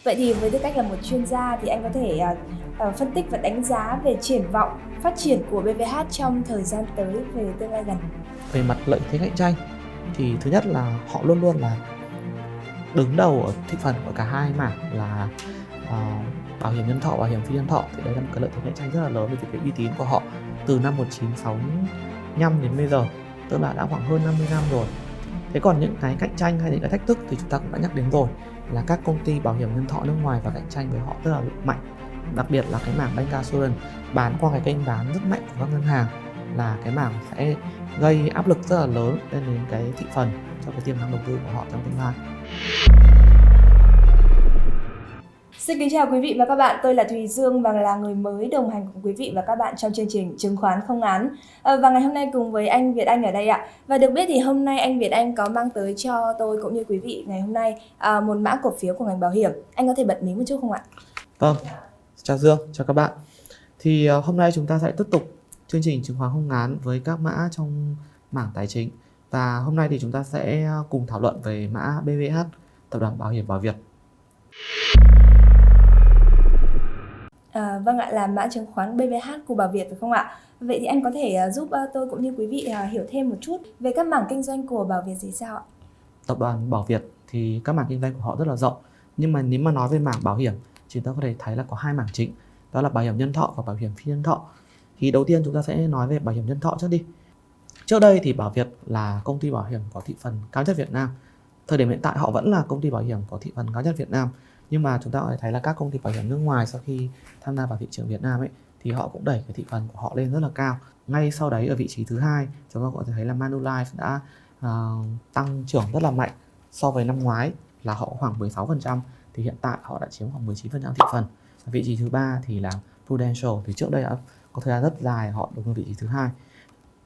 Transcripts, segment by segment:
Vậy thì với tư cách là một chuyên gia thì anh có thể phân tích và đánh giá về triển vọng phát triển của BVH trong thời gian tới về tương lai gần. Về mặt lợi thế cạnh tranh thì thứ nhất là họ luôn luôn là đứng đầu ở thị phần của cả hai mảng là bảo hiểm nhân thọ, bảo hiểm phi nhân thọ. Thì đấy là một cái lợi thế cạnh tranh rất là lớn về cái uy tín của họ từ năm 1965 đến bây giờ, tức là đã khoảng hơn 50 năm rồi. Thế còn những cái cạnh tranh hay những cái thách thức thì chúng ta cũng đã nhắc đến rồi, là các công ty bảo hiểm nhân thọ nước ngoài và cạnh tranh với họ rất là mạnh. Đặc biệt là cái mảng bancassurance bán qua cái kênh bán rất mạnh của các ngân hàng là cái mảng sẽ gây áp lực rất là lớn lên đến cái thị phần cho cái tiềm năng đầu tư của họ trong tương lai. Xin kính chào quý vị và các bạn, tôi là Thùy Dương và là người mới đồng hành cùng quý vị và các bạn trong chương trình Chứng khoán không án. Và ngày hôm nay cùng với anh Việt Anh ở đây ạ. Và được biết thì hôm nay anh Việt Anh có mang tới cho tôi cũng như quý vị ngày hôm nay một mã cổ phiếu của ngành bảo hiểm. Anh có thể bật mí một chút không ạ? Vâng, chào Dương, chào các bạn. Thì hôm nay chúng ta sẽ tiếp tục chương trình Chứng khoán không án với các mã trong mảng tài chính. Và hôm nay thì chúng ta sẽ cùng thảo luận về mã BVH, Tập đoàn Bảo hiểm Bảo Việt. Vâng ạ, là mã chứng khoán BVH của Bảo Việt phải không ạ? Vậy thì anh có thể giúp tôi cũng như quý vị hiểu thêm một chút về các mảng kinh doanh của Bảo Việt gì sao ạ? Tập đoàn Bảo Việt thì các mảng kinh doanh của họ rất là rộng. Nhưng mà nếu mà nói về mảng bảo hiểm, chúng ta có thể thấy là có hai mảng chính. Đó là bảo hiểm nhân thọ và bảo hiểm phi nhân thọ. Thì đầu tiên chúng ta sẽ nói về bảo hiểm nhân thọ trước đi. Trước đây thì Bảo Việt là công ty bảo hiểm có thị phần cao nhất Việt Nam. Thời điểm hiện tại họ vẫn là công ty bảo hiểm có thị phần cao nhất Việt Nam. Nhưng mà chúng ta có thể thấy là các công ty bảo hiểm nước ngoài sau khi tham gia vào thị trường Việt Nam ấy, thì họ cũng đẩy cái thị phần của họ lên rất là cao. Ngay sau đấy ở vị trí thứ hai, chúng ta có thể thấy là Manulife đã tăng trưởng rất là mạnh so với năm ngoái là họ khoảng 16%, thì hiện tại họ đã chiếm khoảng 19% thị phần. Vị trí thứ ba thì là Prudential, thì trước đây đã có thời gian rất dài họ đứng ở vị trí thứ hai.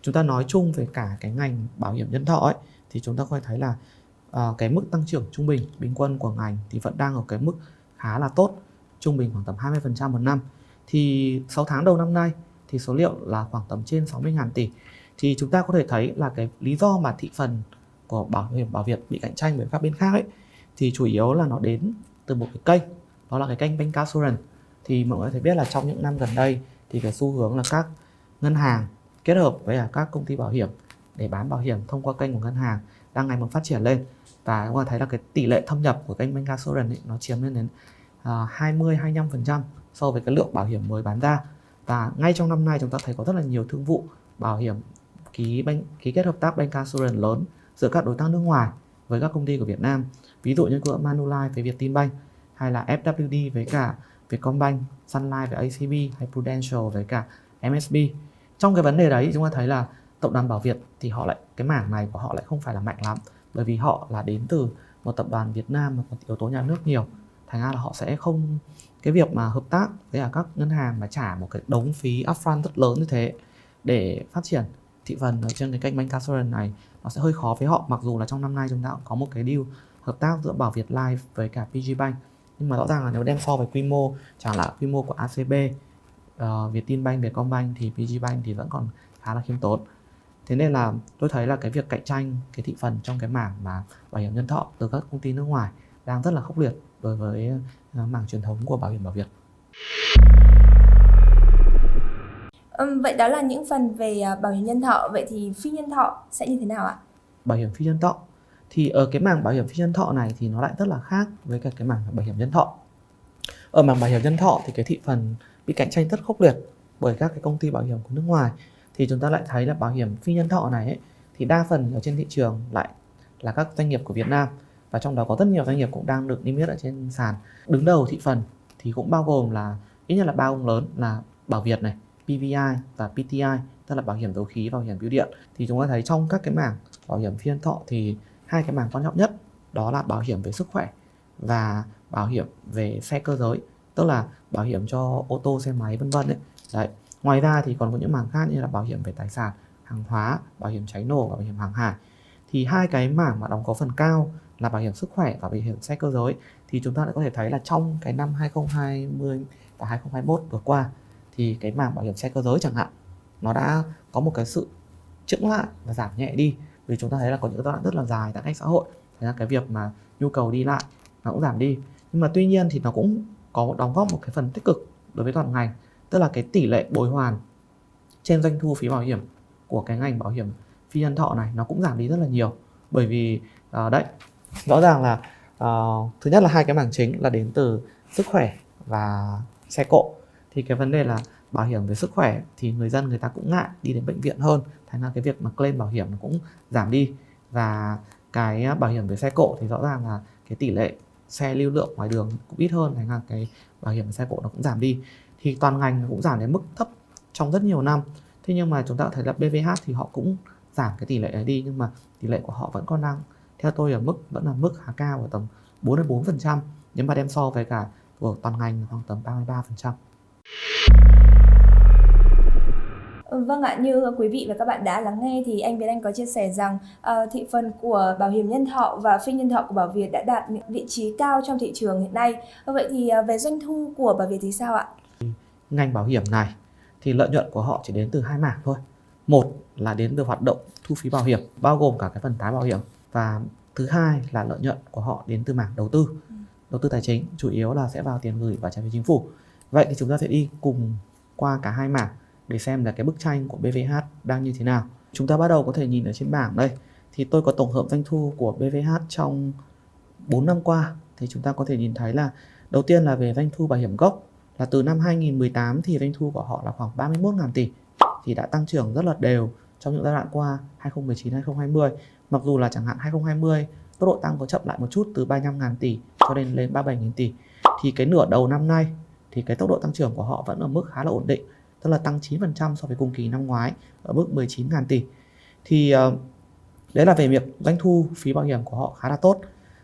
Chúng ta nói chung về cả cái ngành bảo hiểm nhân thọ ấy, thì chúng ta có thể thấy là cái mức tăng trưởng trung bình bình quân của ngành thì vẫn đang ở cái mức khá là tốt, trung bình khoảng tầm 20% một năm. Thì 6 tháng đầu năm nay thì số liệu là khoảng tầm trên 60.000 tỷ. Thì chúng ta có thể thấy là cái lý do mà thị phần của bảo hiểm Bảo Việt bị cạnh tranh với các bên khác ấy, thì chủ yếu là nó đến từ một cái kênh, đó là cái kênh bancassurance. Thì mọi người có thể biết là trong những năm gần đây thì cái xu hướng là các ngân hàng kết hợp với các công ty bảo hiểm để bán bảo hiểm thông qua kênh của ngân hàng đang ngày một phát triển lên. Và chúng ta thấy là cái tỷ lệ thâm nhập của kênh bancassurance nó chiếm lên đến 20-25% so với cái lượng bảo hiểm mới bán ra. Và ngay trong năm nay chúng ta thấy có rất là nhiều thương vụ bảo hiểm ký kết hợp tác bancassurance lớn giữa các đối tác nước ngoài với các công ty của Việt Nam. Ví dụ như của Manulife với Vietinbank, hay là FWD với cả Vietcombank, Sun Life với ACB, hay Prudential với cả MSB. Trong cái vấn đề đấy chúng ta thấy là tập đoàn Bảo Việt thì họ lại, cái mảng này của họ lại không phải là mạnh lắm, bởi vì họ là đến từ một tập đoàn Việt Nam mà có yếu tố nhà nước nhiều. Thành ra là họ sẽ không, cái việc mà hợp tác với các ngân hàng mà trả một cái đống phí upfront rất lớn như thế để phát triển thị phần ở trên cái kênh bancassurance này, nó sẽ hơi khó với họ. Mặc dù là trong năm nay chúng ta cũng có một cái deal hợp tác giữa Bảo Việt Life với cả PG Bank, nhưng mà rõ ràng là nếu đem so với quy mô, chẳng là quy mô của ACB, Vietinbank, Vietcombank, thì PG Bank thì vẫn còn khá là khiêm tốn. Thế nên là tôi thấy là cái việc cạnh tranh cái thị phần trong cái mảng mà bảo hiểm nhân thọ từ các công ty nước ngoài đang rất là khốc liệt đối với mảng truyền thống của bảo hiểm Bảo Việt. Vậy đó là những phần về bảo hiểm nhân thọ. Vậy thì phi nhân thọ sẽ như thế nào ạ? Bảo hiểm phi nhân thọ thì ở cái mảng bảo hiểm phi nhân thọ này thì nó lại rất là khác với cả cái mảng bảo hiểm nhân thọ. Ở mảng bảo hiểm nhân thọ thì cái thị phần bị cạnh tranh rất khốc liệt bởi các cái công ty bảo hiểm của nước ngoài. Thì chúng ta lại thấy là bảo hiểm phi nhân thọ này ấy, thì đa phần ở trên thị trường lại là các doanh nghiệp của Việt Nam, và trong đó có rất nhiều doanh nghiệp cũng đang được niêm yết ở trên sàn. Đứng đầu thị phần thì cũng bao gồm là ít nhất là ba ông lớn là Bảo Việt này, PVI và PTI, tức là bảo hiểm dầu khí và bảo hiểm bưu điện. Thì chúng ta thấy trong các cái mảng bảo hiểm phi nhân thọ thì hai cái mảng quan trọng nhất đó là bảo hiểm về sức khỏe và bảo hiểm về xe cơ giới, tức là bảo hiểm cho ô tô, xe máy vân vân đấy. Đấy. Ngoài ra thì còn có những mảng khác như là bảo hiểm về tài sản, hàng hóa, bảo hiểm cháy nổ và bảo hiểm hàng hải. Thì hai cái mảng mà đóng góp phần cao là bảo hiểm sức khỏe và bảo hiểm xe cơ giới, thì chúng ta lại có thể thấy là trong cái năm 2020 và 2021 vừa qua thì cái mảng bảo hiểm xe cơ giới chẳng hạn, nó đã có một cái sự chững lại và giảm nhẹ đi, vì chúng ta thấy là có những giai đoạn rất là dài giãn cách xã hội, thế là cái việc mà nhu cầu đi lại nó cũng giảm đi. Nhưng mà tuy nhiên thì nó cũng có đóng góp một cái phần tích cực đối với toàn ngành, tức là cái tỷ lệ bồi hoàn trên doanh thu phí bảo hiểm của cái ngành bảo hiểm phi nhân thọ này nó cũng giảm đi rất là nhiều. Bởi vì đấy, rõ ràng là thứ nhất là hai cái mảng chính là đến từ sức khỏe và xe cộ. Thì cái vấn đề là bảo hiểm về sức khỏe thì người dân người ta cũng ngại đi đến bệnh viện hơn, thành ra cái việc mà claim bảo hiểm nó cũng giảm đi. Và cái bảo hiểm về xe cộ thì rõ ràng là cái tỷ lệ xe lưu lượng ngoài đường cũng ít hơn, thành ra cái bảo hiểm về xe cộ nó cũng giảm đi. Thì toàn ngành nó cũng giảm đến mức thấp trong rất nhiều năm. Thế nhưng mà chúng ta thấy là BVH thì họ cũng giảm cái tỷ lệ này đi, nhưng mà tỷ lệ của họ vẫn còn đang theo tôi ở vẫn là mức khá cao, ở tầm 4-4%, nếu mà đem so với cả của toàn ngành khoảng tầm 33%. Vâng ạ, như quý vị và các bạn đã lắng nghe thì anh Việt Anh có chia sẻ rằng thị phần của bảo hiểm nhân thọ và phi nhân thọ của Bảo Việt đã đạt những vị trí cao trong thị trường hiện nay. Vậy thì về doanh thu của Bảo Việt thì sao ạ? Ngành bảo hiểm này thì lợi nhuận của họ chỉ đến từ hai mảng thôi. Một là đến từ hoạt động thu phí bảo hiểm, bao gồm cả cái phần tái bảo hiểm. Và thứ hai là lợi nhuận của họ đến từ mảng đầu tư tài chính, chủ yếu là sẽ vào tiền gửi và trái phiếu chính phủ. Vậy thì chúng ta sẽ đi cùng qua cả hai mảng để xem là cái bức tranh của BVH đang như thế nào. Chúng ta bắt đầu có thể nhìn ở trên bảng đây. Thì tôi có tổng hợp doanh thu của BVH trong 4 năm qua. Thì chúng ta có thể nhìn thấy là đầu tiên là về doanh thu bảo hiểm gốc, là từ năm 2018 thì doanh thu của họ là khoảng 31.000 tỷ, thì đã tăng trưởng rất là đều trong những giai đoạn qua 2019, 2020. Mặc dù là chẳng hạn 2020 tốc độ tăng có chậm lại một chút từ 35.000 tỷ cho đến lên 37.000 tỷ. Thì cái nửa đầu năm nay thì cái tốc độ tăng trưởng của họ vẫn ở mức khá là ổn định, tức là tăng 9% so với cùng kỳ năm ngoái ở mức 19.000 tỷ. Thì đấy là về việc doanh thu phí bảo hiểm của họ khá là tốt.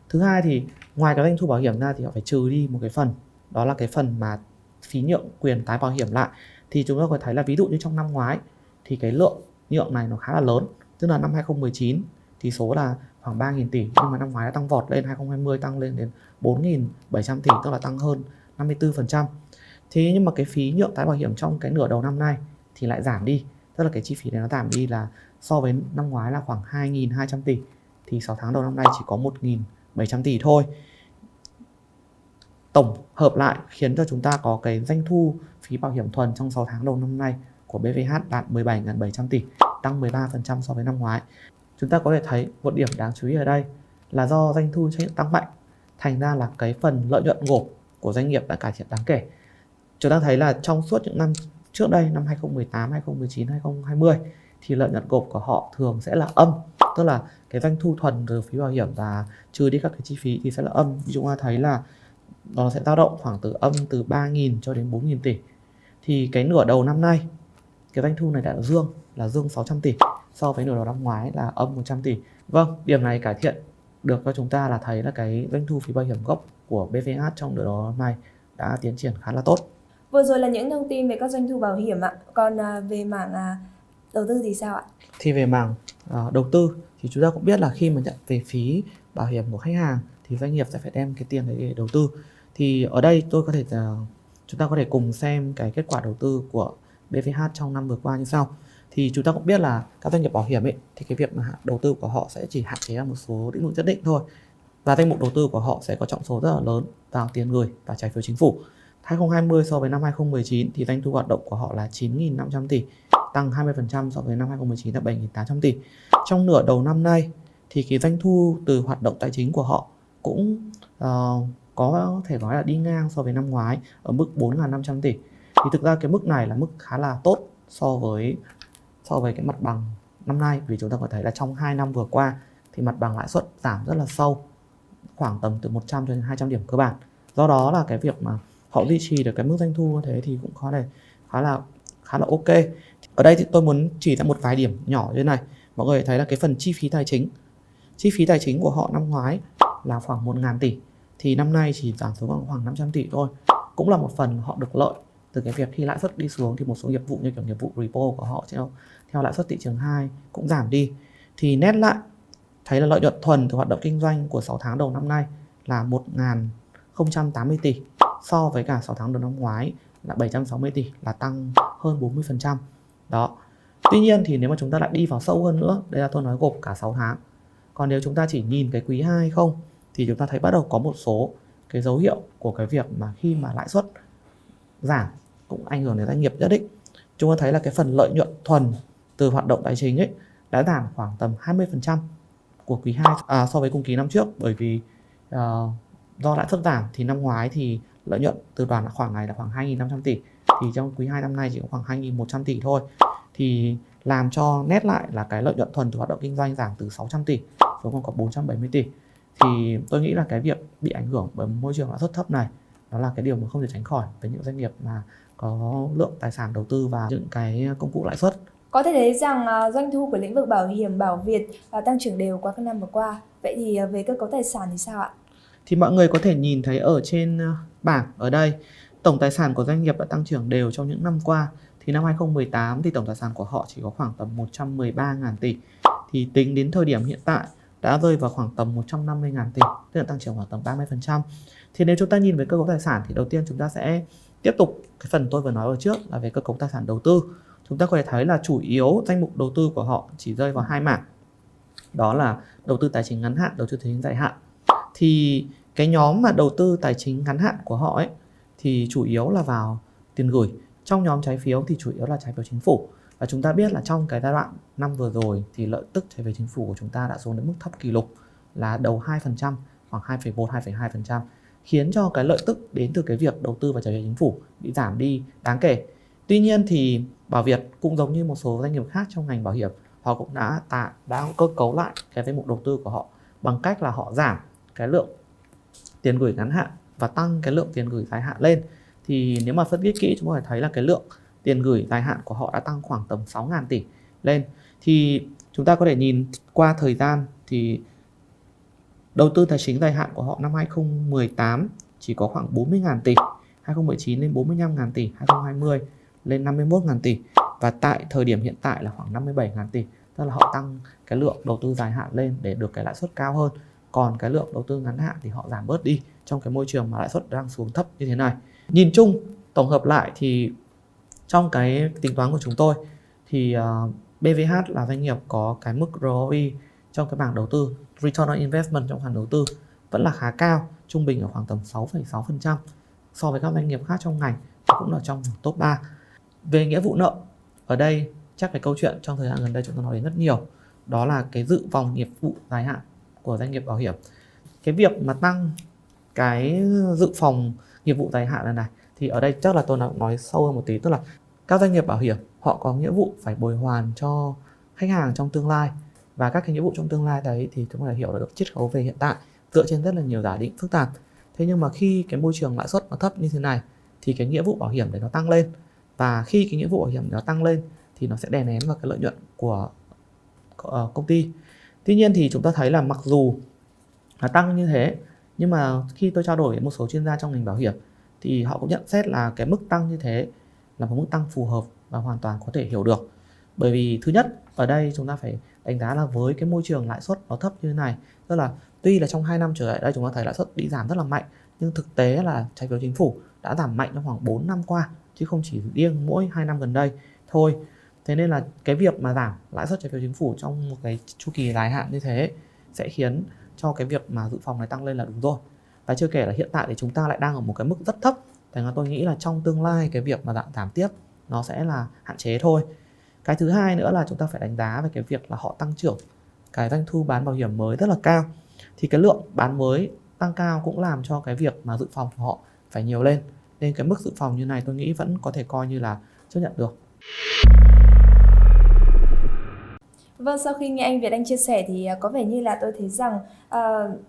Thứ hai thì ngoài cái doanh thu bảo hiểm ra thì họ phải trừ đi một cái phần, đó là cái phần mà phí nhượng quyền tái bảo hiểm lại. Thì chúng ta có thấy là ví dụ như trong năm ngoái thì cái lượng nhượng này nó khá là lớn, tức là năm 2019 thì số là khoảng 3.000 tỷ, nhưng mà năm ngoái đã tăng vọt lên, 2020 tăng lên đến 4.700 tỷ, tức là tăng hơn 54%. Thế nhưng mà cái phí nhượng tái bảo hiểm trong cái nửa đầu năm nay thì lại giảm đi, tức là cái chi phí này nó giảm đi, là so với năm ngoái là khoảng 2.200 tỷ thì 6 tháng đầu năm nay chỉ có 1.700 tỷ thôi. Tổng hợp lại khiến cho chúng ta có cái doanh thu phí bảo hiểm thuần trong 6 tháng đầu năm nay của BVH đạt 17.700 tỷ, tăng 13% so với năm ngoái. Chúng ta có thể thấy một điểm đáng chú ý ở đây là do doanh thu tăng mạnh, thành ra là cái phần lợi nhuận gộp của doanh nghiệp đã cải thiện đáng kể. Chúng ta thấy là trong suốt những năm trước đây, năm 2018, 2019, 2020 thì lợi nhuận gộp của họ thường sẽ là âm, tức là cái doanh thu thuần từ phí bảo hiểm và trừ đi các cái chi phí thì sẽ là âm. Chúng ta thấy là nó sẽ dao động khoảng từ 3.000 cho đến 4.000 tỷ. Thì cái nửa đầu năm nay cái doanh thu này đã là dương 600 tỷ so với nửa đầu năm ngoái là âm 100 tỷ. Vâng, điểm này cải thiện được cho chúng ta là thấy là cái doanh thu phí bảo hiểm gốc của BVH trong nửa đầu năm nay đã tiến triển khá là tốt. Vừa rồi là những thông tin về các doanh thu bảo hiểm ạ. Còn về mảng đầu tư thì sao ạ? Thì về mảng đầu tư thì chúng ta cũng biết là khi mà nhận về phí bảo hiểm của khách hàng thì doanh nghiệp sẽ phải đem cái tiền đấy để đầu tư. Thì ở đây chúng ta có thể cùng xem cái kết quả đầu tư của BVH trong năm vừa qua như sau. Thì chúng ta cũng biết là các doanh nghiệp bảo hiểm ấy, thì cái việc mà đầu tư của họ sẽ chỉ hạn chế ở một số lĩnh vực nhất định thôi. Và danh mục đầu tư của họ sẽ có trọng số rất là lớn vào tiền gửi và trái phiếu chính phủ. 2020 so với năm 2019 thì doanh thu hoạt động của họ là 9.500 tỷ, tăng 20% so với năm 2019 là 7.800 tỷ. Trong nửa đầu năm nay thì cái doanh thu từ hoạt động tài chính của họ cũng có thể nói là đi ngang so với năm ngoái ở mức 4.500 tỷ. Thì thực ra cái mức này là mức khá là tốt so với cái mặt bằng năm nay, vì chúng ta có thấy là trong 2 năm vừa qua thì mặt bằng lãi suất giảm rất là sâu, khoảng tầm từ 100 cho đến 200 điểm cơ bản. Do đó là cái việc mà họ duy trì được cái mức doanh thu như thế thì cũng khá là ok. Ở đây thì tôi muốn chỉ ra một vài điểm nhỏ như thế này. Mọi người thấy là cái phần chi phí tài chính của họ năm ngoái là khoảng 1.000 tỷ thì năm nay chỉ giảm xuống khoảng 500 tỷ thôi. Cũng là một phần họ được lợi từ cái việc khi lãi suất đi xuống thì một số nghiệp vụ như kiểu nghiệp vụ repo của họ theo lãi suất thị trường 2 cũng giảm đi. Thì nét lại thấy là lợi nhuận thuần từ hoạt động kinh doanh của 6 tháng đầu năm nay là 1.080 tỷ so với cả 6 tháng đầu năm ngoái là 760 tỷ, là tăng hơn 40%. Đó. Tuy nhiên thì nếu mà chúng ta lại đi vào sâu hơn nữa, đây là tôi nói gộp cả 6 tháng. Còn nếu chúng ta chỉ nhìn cái quý 2 không thì chúng ta thấy bắt đầu có một số cái dấu hiệu của cái việc mà khi mà lãi suất giảm cũng ảnh hưởng đến doanh nghiệp nhất định. Chúng ta thấy là cái phần lợi nhuận thuần từ hoạt động tài chính ấy đã giảm khoảng tầm 20% của quý 2 so với cùng kỳ năm trước, bởi vì do lãi suất giảm thì năm ngoái thì lợi nhuận từ đoàn khoảng này là khoảng 2.500 tỷ, thì trong quý 2 năm nay chỉ có khoảng 2.100 tỷ thôi, thì làm cho nét lại là cái lợi nhuận thuần từ hoạt động kinh doanh giảm từ 600 tỷ xuống còn có 470 tỷ. Thì tôi nghĩ là cái việc bị ảnh hưởng bởi môi trường lãi suất thấp này đó là cái điều mà không thể tránh khỏi với những doanh nghiệp mà có lượng tài sản đầu tư vào những cái công cụ lãi suất. Có thể thấy rằng doanh thu của lĩnh vực bảo hiểm Bảo Việt tăng trưởng đều qua các năm vừa qua. Vậy thì về cơ cấu tài sản thì sao ạ? Thì mọi người có thể nhìn thấy ở trên bảng ở đây, tổng tài sản của doanh nghiệp đã tăng trưởng đều trong những năm qua. Thì năm 2018 thì tổng tài sản của họ chỉ có khoảng tầm 113.000 tỷ. Thì tính đến thời điểm hiện tại đã rơi vào khoảng tầm 150.000 tỷ, tức là tăng trưởng khoảng tầm 30%. Thì nếu chúng ta nhìn về cơ cấu tài sản thì đầu tiên chúng ta sẽ tiếp tục cái phần tôi vừa nói ở trước là về cơ cấu tài sản đầu tư. Chúng ta có thể thấy là chủ yếu danh mục đầu tư của họ chỉ rơi vào hai mảng. Đó là đầu tư tài chính ngắn hạn, đầu tư tài chính dài hạn. Thì cái nhóm mà đầu tư tài chính ngắn hạn của họ ấy thì chủ yếu là vào tiền gửi. Trong nhóm trái phiếu thì chủ yếu là trái phiếu chính phủ. Và chúng ta biết là trong cái giai đoạn năm vừa rồi thì lợi tức trái phiếu chính phủ của chúng ta đã xuống đến mức thấp kỷ lục là đầu 2%, khoảng 2,1-2,2%, khiến cho cái lợi tức đến từ cái việc đầu tư vào trái phiếu chính phủ bị giảm đi đáng kể. Tuy nhiên thì Bảo Việt cũng giống như một số doanh nghiệp khác trong ngành bảo hiểm, họ cũng đã cơ cấu lại cái danh mục đầu tư của họ bằng cách là họ giảm cái lượng tiền gửi ngắn hạn và tăng cái lượng tiền gửi dài hạn lên. Thì nếu mà phân tích kỹ chúng ta có thể thấy là cái lượng tiền gửi dài hạn của họ đã tăng khoảng tầm 6.000 tỷ lên. Thì chúng ta có thể nhìn qua thời gian thì đầu tư tài chính dài hạn của họ năm 2018 chỉ có khoảng 40.000 tỷ, 2019 lên 45.000 tỷ, 2020 lên 51.000 tỷ và tại thời điểm hiện tại là khoảng 57.000 tỷ. Tức là họ tăng cái lượng đầu tư dài hạn lên để được cái lãi suất cao hơn. Còn cái lượng đầu tư ngắn hạn thì họ giảm bớt đi trong cái môi trường mà lãi suất đang xuống thấp như thế này. Nhìn chung, tổng hợp lại thì trong cái tính toán của chúng tôi thì BVH là doanh nghiệp có cái mức ROE trong cái bảng đầu tư, Return on Investment trong khoản đầu tư vẫn là khá cao, trung bình ở khoảng tầm 6,6% so với các doanh nghiệp khác trong ngành, cũng là trong top 3. Về nghĩa vụ nợ, ở đây chắc cái câu chuyện trong thời gian gần đây chúng ta nói đến rất nhiều, đó là cái dự phòng nghiệp vụ dài hạn của doanh nghiệp bảo hiểm. Cái việc mà tăng cái dự phòng nghiệp vụ dài hạn này thì ở đây chắc là tôi nói sâu hơn một tí, tức là các doanh nghiệp bảo hiểm họ có nghĩa vụ phải bồi hoàn cho khách hàng trong tương lai, và các cái nghĩa vụ trong tương lai đấy thì chúng ta hiểu được chiết khấu về hiện tại dựa trên rất là nhiều giả định phức tạp. Thế nhưng mà khi cái môi trường lãi suất nó thấp như thế này thì cái nghĩa vụ bảo hiểm đấy nó tăng lên, và khi cái nghĩa vụ bảo hiểm nó tăng lên thì nó sẽ đè nén vào cái lợi nhuận của công ty. Tuy nhiên thì chúng ta thấy là mặc dù là tăng như thế, nhưng mà khi tôi trao đổi với một số chuyên gia trong ngành bảo hiểm thì họ cũng nhận xét là cái mức tăng như thế là một mức tăng phù hợp và hoàn toàn có thể hiểu được. Bởi vì thứ nhất, ở đây chúng ta phải đánh giá là với cái môi trường lãi suất nó thấp như thế này, tức là tuy là trong 2 năm trở lại đây chúng ta thấy lãi suất bị giảm rất là mạnh, nhưng thực tế là trái phiếu chính phủ đã giảm mạnh trong khoảng 4 năm qua, chứ không chỉ riêng mỗi 2 năm gần đây thôi. Thế nên là cái việc mà giảm lãi suất trái phiếu chính phủ trong một cái chu kỳ dài hạn như thế sẽ khiến cho cái việc mà dự phòng này tăng lên là đúng rồi. Và chưa kể là hiện tại thì chúng ta lại đang ở một cái mức rất thấp, thành ra tôi nghĩ là trong tương lai cái việc mà giảm tiếp nó sẽ là hạn chế thôi. Cái thứ hai nữa là chúng ta phải đánh giá về cái việc là họ tăng trưởng cái doanh thu bán bảo hiểm mới rất là cao. Thì cái lượng bán mới tăng cao cũng làm cho cái việc mà dự phòng của họ phải nhiều lên. Nên cái mức dự phòng như này tôi nghĩ vẫn có thể coi như là chấp nhận được. Vâng, sau khi nghe anh Việt Anh chia sẻ thì có vẻ như là tôi thấy rằng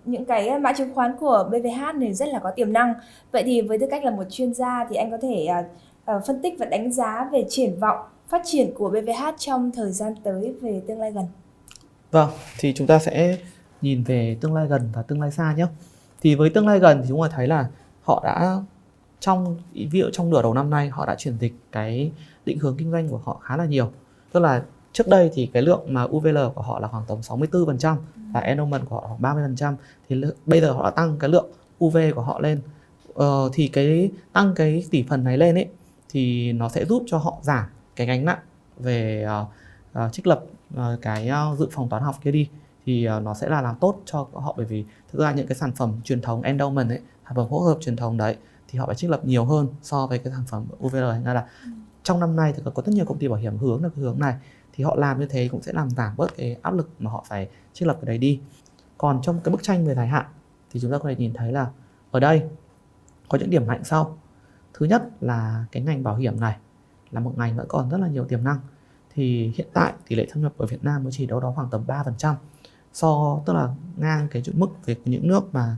những cái mã chứng khoán của BVH này rất là có tiềm năng. Vậy thì với tư cách là một chuyên gia thì anh có thể phân tích và đánh giá về triển vọng phát triển của BVH trong thời gian tới về tương lai gần. Vâng, thì chúng ta sẽ nhìn về tương lai gần và tương lai xa nhé. Thì với tương lai gần thì chúng ta thấy là họ đã ví dụ trong nửa đầu năm nay họ đã chuyển dịch cái định hướng kinh doanh của họ khá là nhiều. Tức là trước đây thì cái lượng mà UVL của họ là khoảng tầm 64% và endowment của họ khoảng 30%, thì bây giờ họ đã tăng cái lượng UV của họ lên. Thì cái tăng cái tỷ phần này lên ấy thì nó sẽ giúp cho họ giảm cái gánh nặng về trích lập cái dự phòng toán học kia đi, thì nó sẽ là làm tốt cho họ, bởi vì thực ra những cái sản phẩm truyền thống endowment ấy sản phẩm hỗn hợp truyền thống đấy thì họ phải trích lập nhiều hơn so với cái sản phẩm UVR. Thành ra là trong năm nay thì có rất nhiều công ty bảo hiểm hướng được cái hướng này, thì họ làm như thế cũng sẽ làm giảm bớt cái áp lực mà họ phải trích lập cái đấy đi. Còn trong cái bức tranh về dài hạn thì chúng ta có thể nhìn thấy là ở đây có những điểm mạnh sau. Thứ nhất là cái ngành bảo hiểm này là một ngành vẫn còn rất là nhiều tiềm năng. Thì hiện tại tỷ lệ thâm nhập ở Việt Nam mới chỉ đâu đó khoảng tầm 3%, tức là ngang cái mức về những nước mà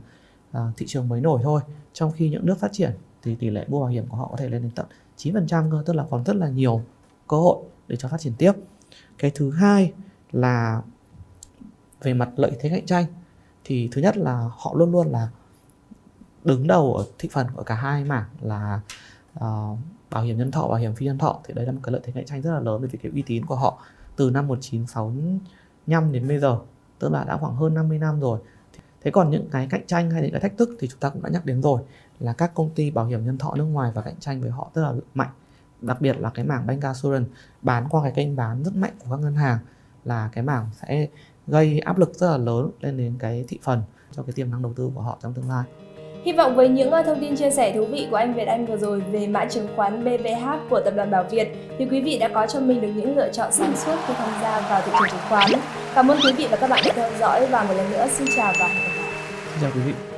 thị trường mới nổi thôi. Trong khi những nước phát triển thì tỷ lệ mua bảo hiểm của họ có thể lên đến tận 9% cơ, tức là còn rất là nhiều cơ hội để cho phát triển tiếp. Cái thứ hai là về mặt lợi thế cạnh tranh, thì thứ nhất là họ luôn luôn là đứng đầu ở thị phần ở cả hai mảng là bảo hiểm nhân thọ, bảo hiểm phi nhân thọ. Thì đấy là một cái lợi thế cạnh tranh rất là lớn, bởi vì cái uy tín của họ từ năm 1965 đến bây giờ, tức là đã khoảng hơn 50 năm rồi. Thế còn những cái cạnh tranh hay những cái thách thức thì chúng ta cũng đã nhắc đến rồi, là các công ty bảo hiểm nhân thọ nước ngoài và cạnh tranh với họ rất là mạnh. Đặc biệt là cái mảng bancassurance bán qua cái kênh bán rất mạnh của các ngân hàng, là cái mảng sẽ gây áp lực rất là lớn lên đến cái thị phần cho cái tiềm năng đầu tư của họ trong tương lai. Hy vọng với những thông tin chia sẻ thú vị của anh Việt Anh vừa rồi về mã chứng khoán BVH của tập đoàn Bảo Việt thì quý vị đã có cho mình được những lựa chọn sáng suốt khi tham gia vào thị trường chứng khoán. Cảm ơn quý vị và các bạn đã theo dõi, và một lần nữa xin chào và hẹn gặp lại. Xin chào quý vị.